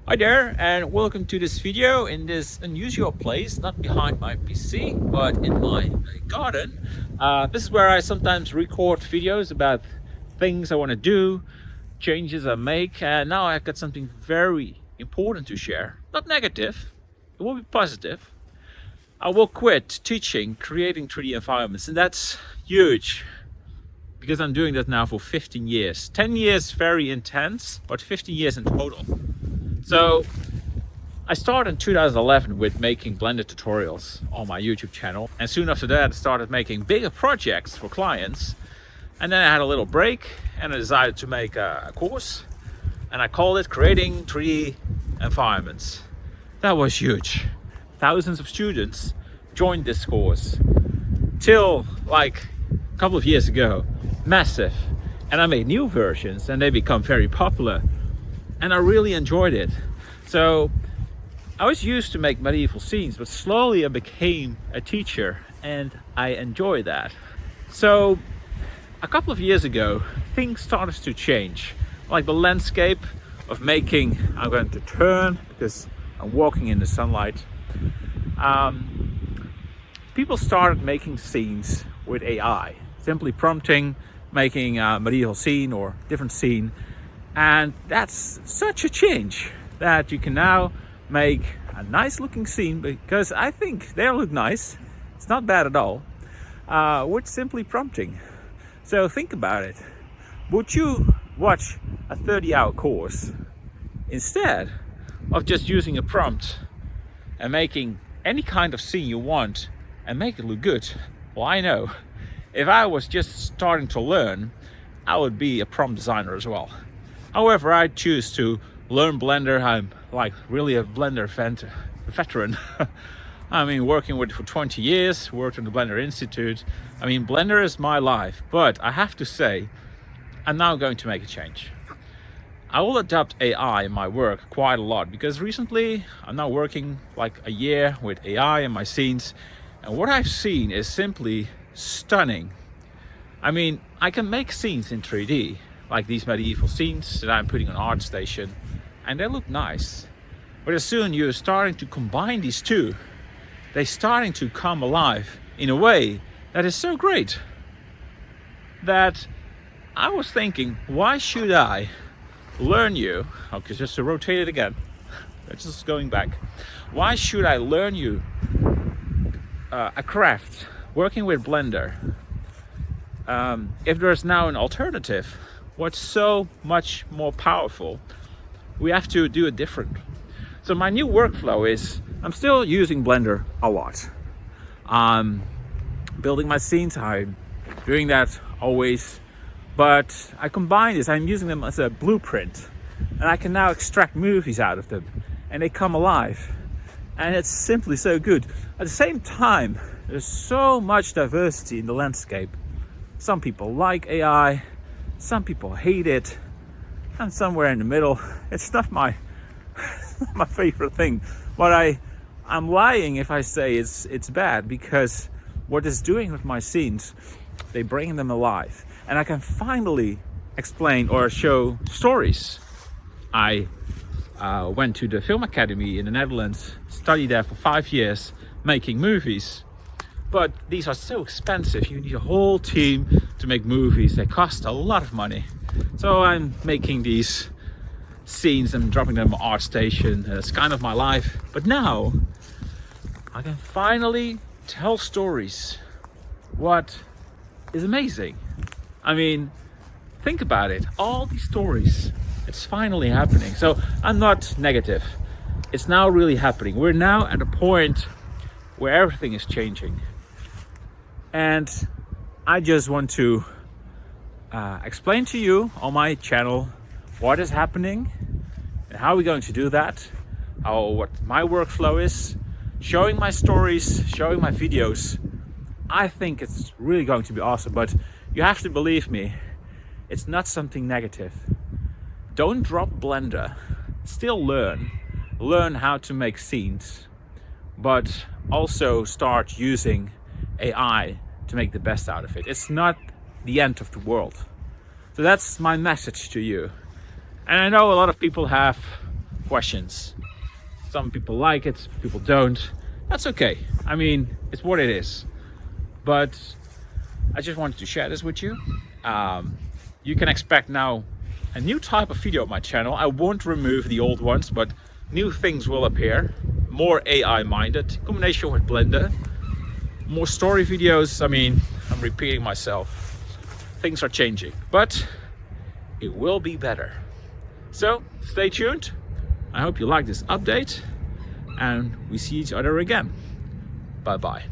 Hi there, and welcome to this video in this unusual place, not behind my PC, but in my garden. This is where I sometimes record videos about things I want to do, changes I make, and now I've got something very important to share. Not negative, it will be positive. I will quit teaching creating 3D environments, and that's huge because I'm doing that now for 15 years. 10 years very intense, but 15 years in total. So I started in 2011 with making Blender tutorials on my YouTube channel, and soon after that I started making bigger projects for clients. And then I had a little break and I decided to make a course, and I called it Creating 3D Environments. That was huge. Thousands of students joined this course till like a couple of years ago. Massive. And I made new versions and they become very popular. And I really enjoyed it. So I was used to make medieval scenes, but slowly I became a teacher and I enjoy that. So a couple of years ago, things started to change. Like the landscape of making, I'm going to turn because I'm walking in the sunlight. People started making scenes with AI, simply prompting, making a medieval scene or different scene. And that's such a change that you can now make a nice looking scene, because I think they look nice. It's not bad at all, with simply prompting. So think about it. Would you watch a 30-hour course instead of just using a prompt and making any kind of scene you want and make it look good? Well, I know if I was just starting to learn, I would be a prompt designer as well. However, I choose to learn Blender. I'm like really a Blender veteran. I mean, working with it for 20 years, worked in the Blender Institute. I mean, Blender is my life, but I have to say, I'm now going to make a change. I will adopt AI in my work quite a lot, because recently I'm now working like a year with AI in my scenes, and what I've seen is simply stunning. I mean, I can make scenes in 3D, like these medieval scenes that I'm putting on ArtStation, and they look nice. But as soon you're starting to combine these two, they're starting to come alive in a way that is so great that I was thinking, why should I learn you? Okay, just to rotate it again. It's just going back. Why should I learn you a craft working with Blender if there's now an alternative? What's so much more powerful? We have to do it different. So my new workflow is, I'm still using Blender a lot. Building my scenes, I'm doing that always, but I combine this, I'm using them as a blueprint, and I can now extract movies out of them and they come alive, and it's simply so good. At the same time, there's so much diversity in the landscape. Some people like AI, some people hate it. I'm somewhere in the middle. It's not my favorite thing, but I'm lying if I say it's bad, because what it's doing with my scenes, they bring them alive, and I can finally explain or show stories. I went to the Film Academy in the Netherlands, studied there for 5 years making movies. But these are so expensive. You need a whole team to make movies. They cost a lot of money. So I'm making these scenes and dropping them on ArtStation. It's kind of my life. But now I can finally tell stories. What is amazing. I mean, think about it. All these stories, it's finally happening. So I'm not negative. It's now really happening. We're now at a point where everything is changing. And I just want to explain to you on my channel what is happening and how we're going to do that, what my workflow is, showing my stories, showing my videos. I think it's really going to be awesome, but you have to believe me, it's not something negative. Don't drop Blender, still learn how to make scenes, but also start using AI to make the best out of it. It's not the end of the world. So that's my message to you. And I know a lot of people have questions. Some people like it, people don't. That's okay. I mean, it's what it is. But I just wanted to share this with you. You can expect now a new type of video on my channel. I won't remove the old ones, but new things will appear. More AI minded, combination with Blender. More story videos. I mean, I'm repeating myself. Things are changing, but it will be better. So stay tuned. I hope you like this update, and we see each other again. Bye bye.